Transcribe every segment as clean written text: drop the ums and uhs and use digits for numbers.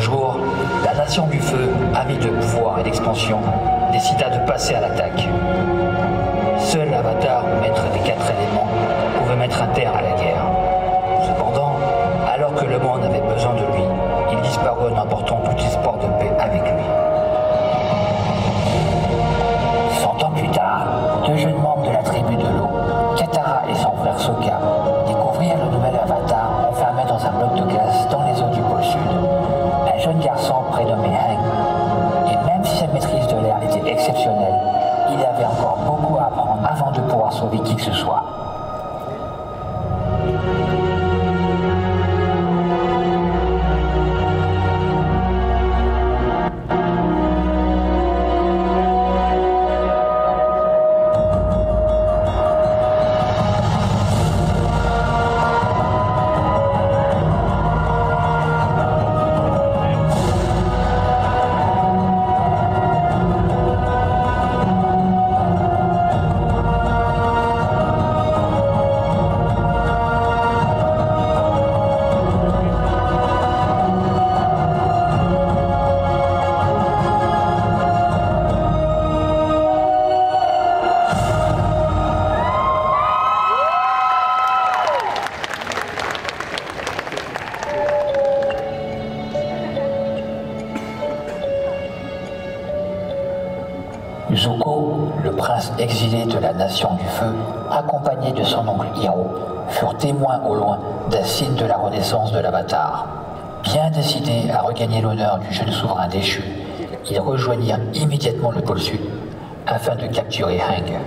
jour, la Nation du Feu, avide de pouvoir et d'expansion, décida de passer à l'attaque. Seul l'Avatar, maître des 4 éléments, pouvait mettre un terme à la guerre. Cependant, alors que le monde avait besoin de lui, il disparut en emportant tout espoir de paix avec lui. 100 ans plus tard, 2 jeunes membres de la tribu de l'eau, Katara et son frère Sokka, découvrirent le nouvel Avatar enfermé dans un bloc de glace dans les eaux du pôle sud. Un jeune garçon prénommé Aang. Et même si sa maîtrise de l'air était exceptionnelle, il avait encore beaucoup à apprendre avant de pouvoir sauver qui que ce soit. Zuko, le prince exilé de la Nation du Feu, accompagné de son oncle Iroh, furent témoins au loin d'un signe de la renaissance de l'Avatar. Bien décidés à regagner l'honneur du jeune souverain déchu, ils rejoignirent immédiatement le pôle Sud afin de capturer Aang.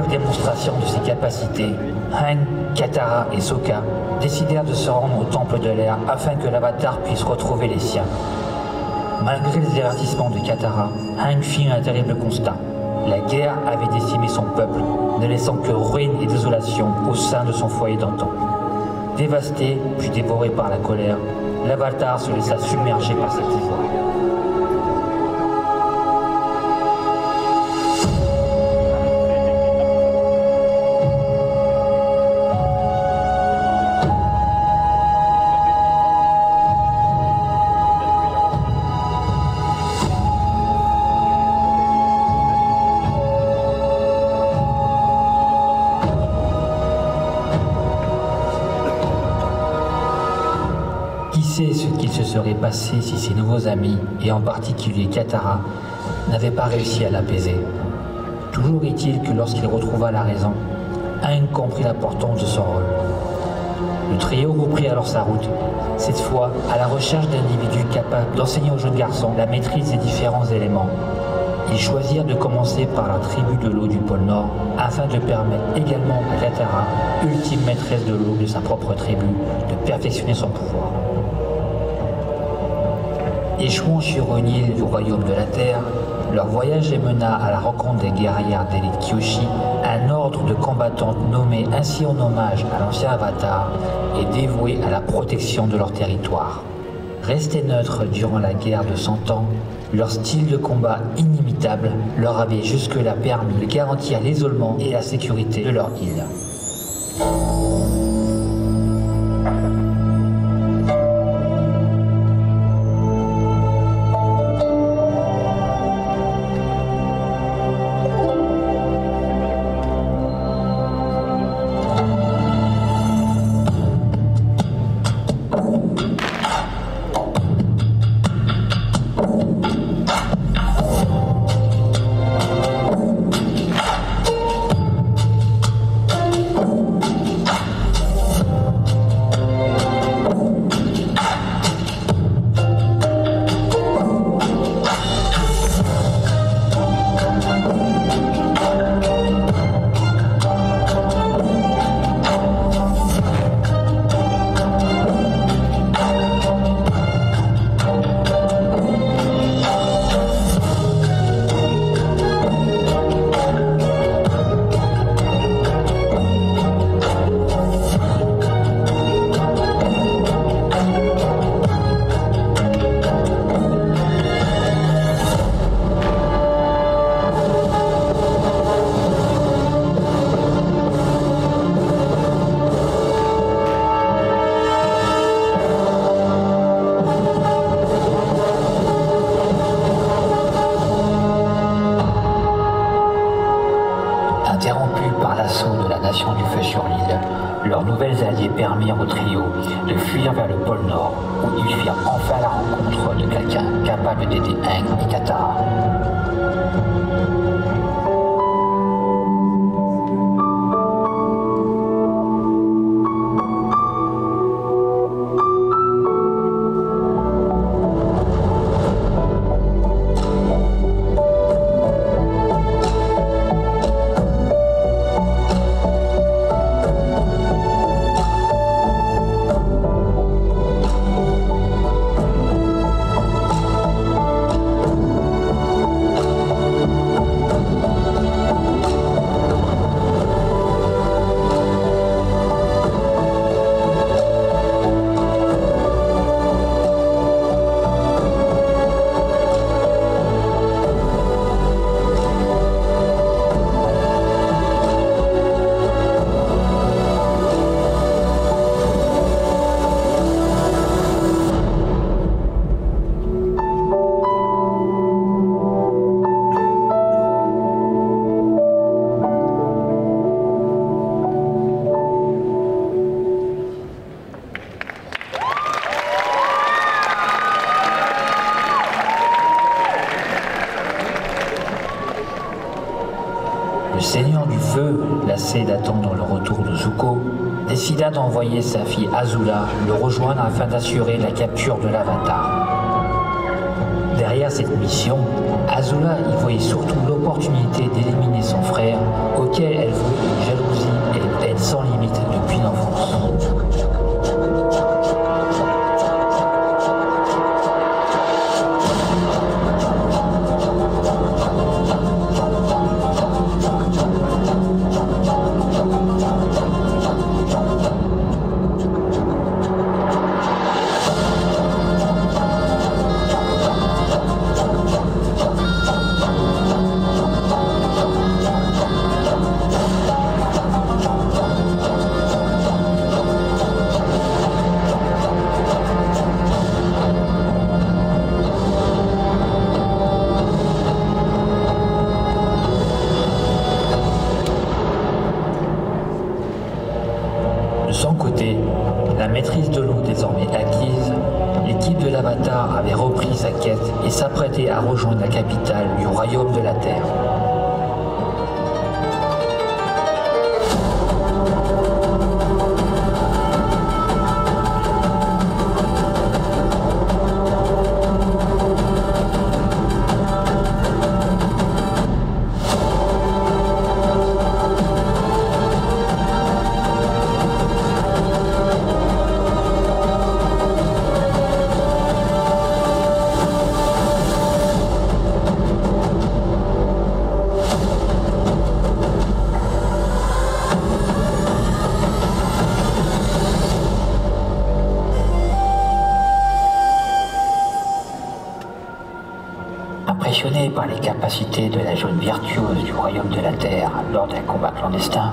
Démonstration de ses capacités, Aang, Katara et Sokka décidèrent de se rendre au Temple de l'Air afin que l'Avatar puisse retrouver les siens. Malgré les avertissements de Katara, Aang fit un terrible constat. La guerre avait décimé son peuple, ne laissant que ruine et désolation au sein de son foyer d'antan. Dévasté, puis dévoré par la colère, l'Avatar se laissa submerger par ses pouvoirs. Qui sait ce qu'il se serait passé si ses nouveaux amis, et en particulier Katara, n'avaient pas réussi à l'apaiser. Toujours est-il que lorsqu'il retrouva la raison, Aang comprit l'importance de son rôle. Le trio reprit alors sa route, cette fois à la recherche d'individus capables d'enseigner aux jeunes garçons la maîtrise des différents éléments. Ils choisirent de commencer par la tribu de l'eau du pôle Nord, afin de permettre également à Katara, ultime maîtresse de l'eau de sa propre tribu, de perfectionner son pouvoir. Échouant sur une île du royaume de la Terre, leur voyage les mena à la rencontre des guerrières d'élite Kyoshi, un ordre de combattantes nommé ainsi en hommage à l'ancien Avatar et dévoué à la protection de leur territoire. Restés neutres durant la guerre de 100 ans, leur style de combat inimitable leur avait jusque-là permis de garantir l'isolement et la sécurité de leur île. Leurs nouvelles alliées permirent au trio de fuir vers le pôle Nord, où ils firent enfin la rencontre de quelqu'un capable d'aider Aang et Katara. Le Seigneur du Feu, lassé d'attendre le retour de Zuko, décida d'envoyer sa fille Azula le rejoindre afin d'assurer la capture de l'Avatar. Derrière cette mission, Azula y voyait surtout l'opportunité d'éliminer son frère, auquel elle vouait une jalousie et une haine sans limite depuis l'enfance. De son côté, la maîtrise de l'eau désormais acquise, l'équipe de l'Avatar avait repris sa quête et s'apprêtait à rejoindre la capitale du royaume de la Terre. Impressionné par les capacités de la jeune virtuose du royaume de la Terre lors d'un combat clandestin,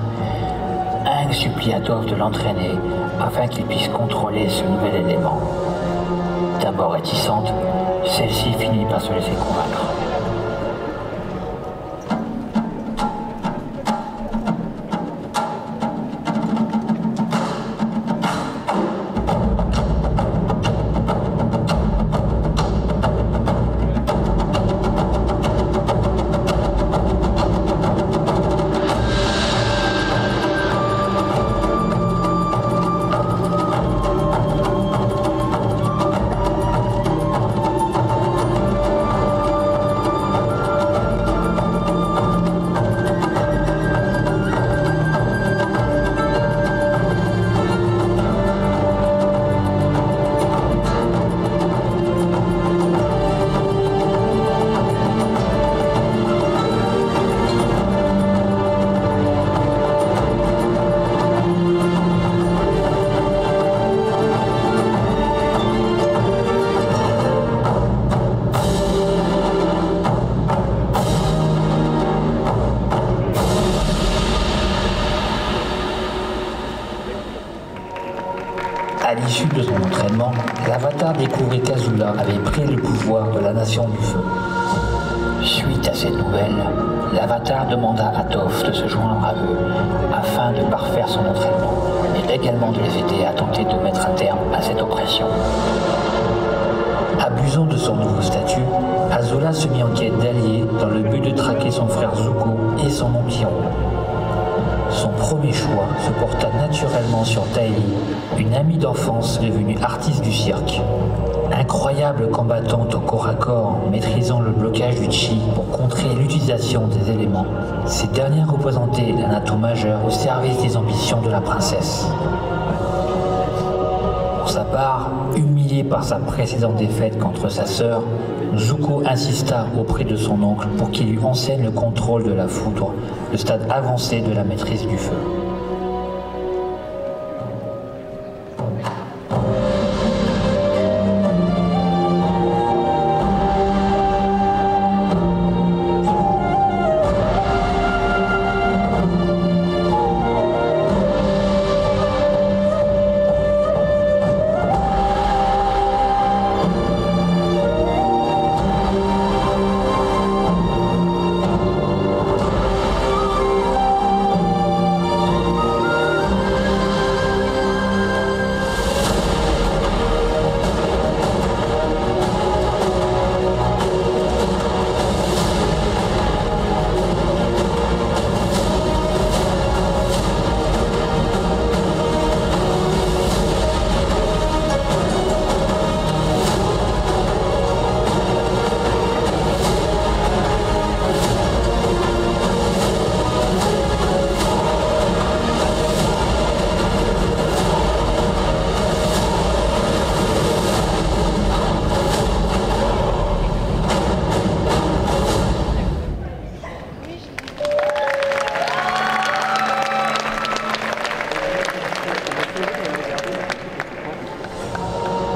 Aang supplia Toph de l'entraîner afin qu'il puisse contrôler ce nouvel élément. D'abord réticente, celle-ci finit par se laisser convaincre. À l'issue de son entraînement, l'Avatar découvrit qu'Azula avait pris le pouvoir de la Nation du Feu. Suite à ces nouvelles, l'Avatar demanda à Toph de se joindre à eux afin de parfaire son entraînement et également de les aider à tenter de mettre un terme à cette oppression. Abusant de son nouveau statut, Azula se mit en quête d'alliés dans le but de traquer son frère Zuko et son oncle Iroh. Son premier choix se porta naturellement sur Thaili, une amie d'enfance devenue artiste du cirque. Incroyable combattante au corps à corps, maîtrisant le blocage du chi pour contrer l'utilisation des éléments, cette dernière représentait un atout majeur au service des ambitions de la princesse. Pour sa part, humilié par sa précédente défaite contre sa sœur, Zuko insista auprès de son oncle pour qu'il lui enseigne le contrôle de la foudre, le stade avancé de la maîtrise du feu.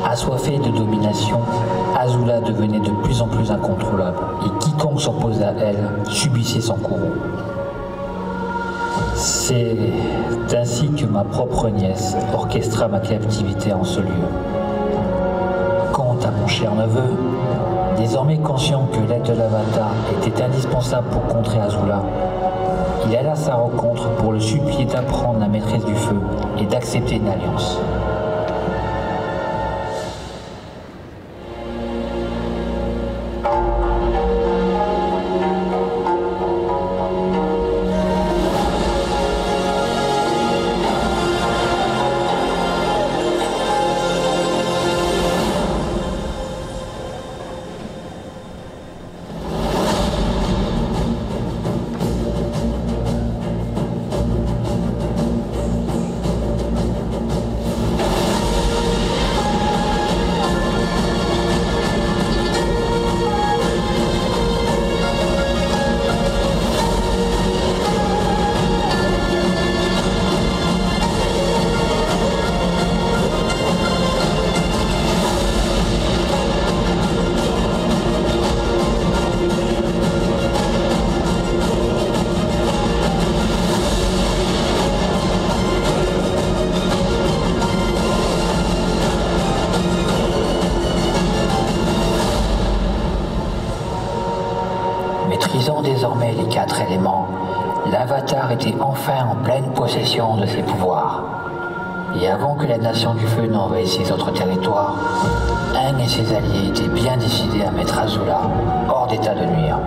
Assoiffée de domination, Azula devenait de plus en plus incontrôlable et quiconque s'opposait à elle subissait son courroux. C'est ainsi que ma propre nièce orchestra ma captivité en ce lieu. Quant à mon cher neveu, désormais conscient que l'aide de l'Avatar était indispensable pour contrer Azula, il alla à sa rencontre pour le supplier d'apprendre la maîtrise du feu et d'accepter une alliance. Maîtrisant désormais les 4 éléments, l'Avatar était enfin en pleine possession de ses pouvoirs. Et avant que la Nation du Feu n'envahisse ses autres territoires, Aang et ses alliés étaient bien décidés à mettre Azula hors d'état de nuire.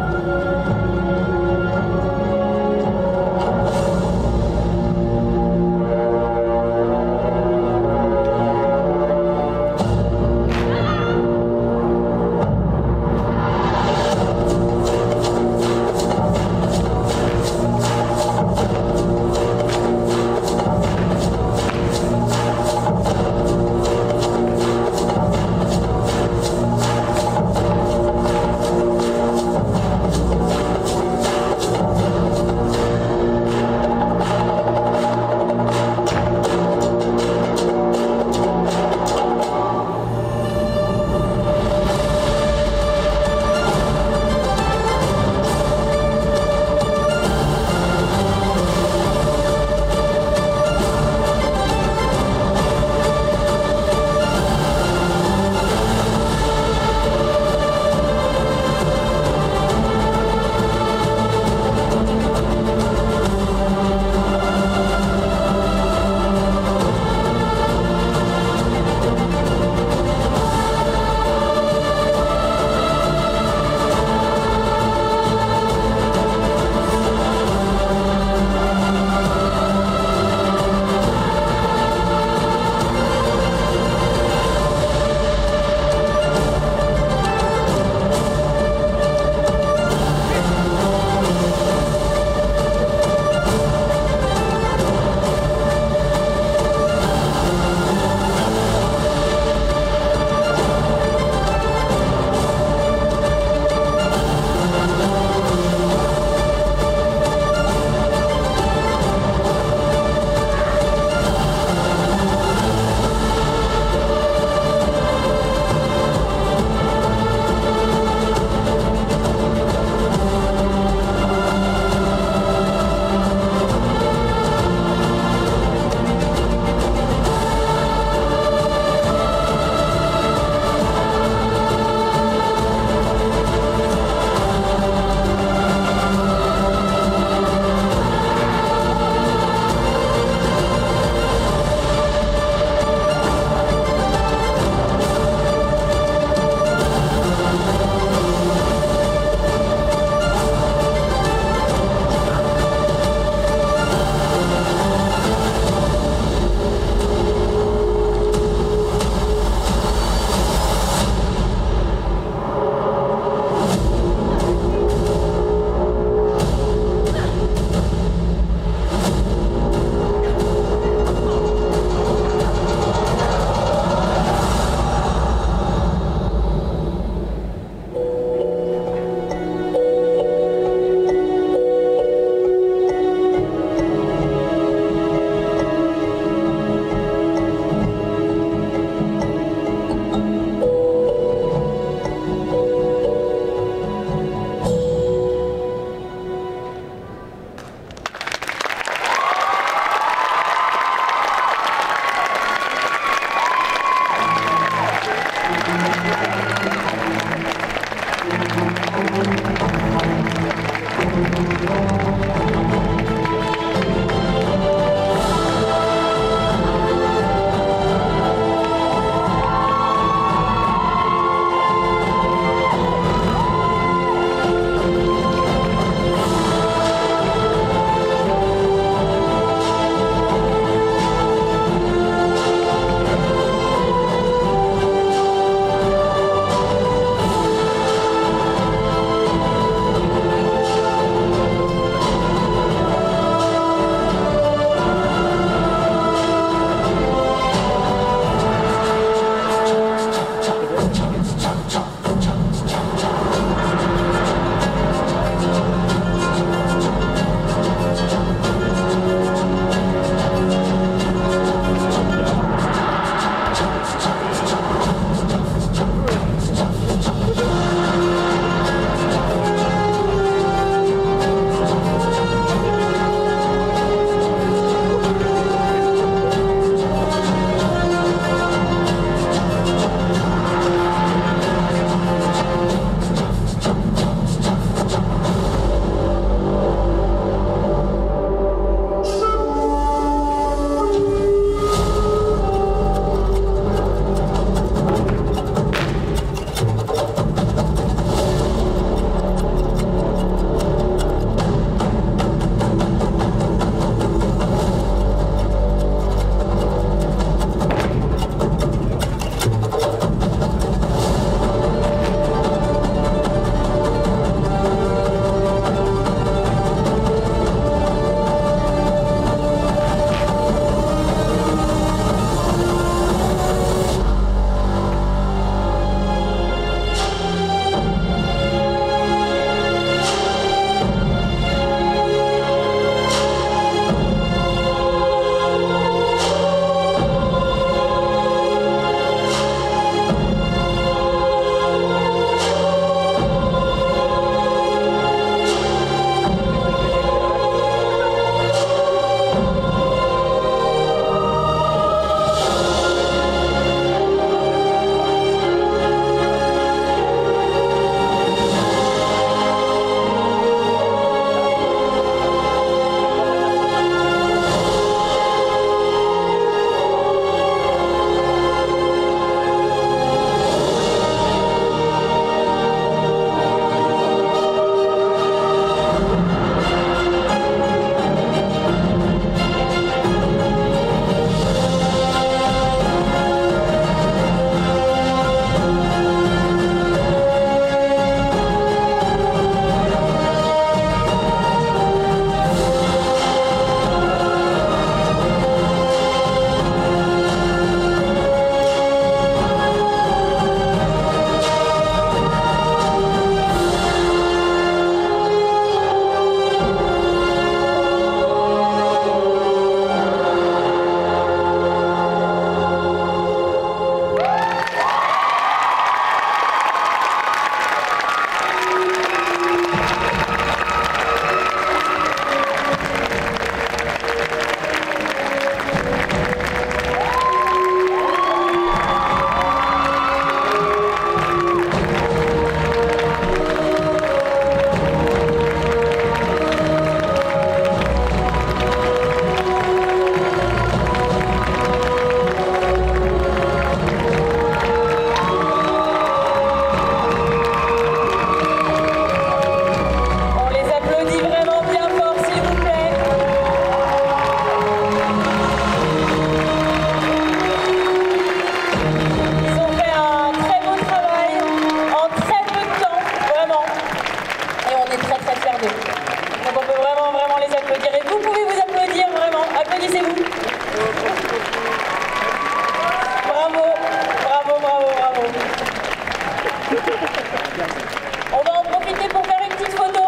On va en profiter pour faire une petite photo.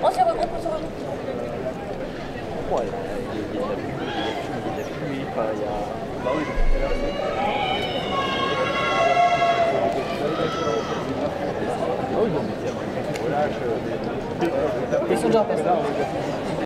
On se regroupe, on se regroupe. Ouais, il y a la pluie, enfin, il y a... Bah oui, Ils sont déjà en place.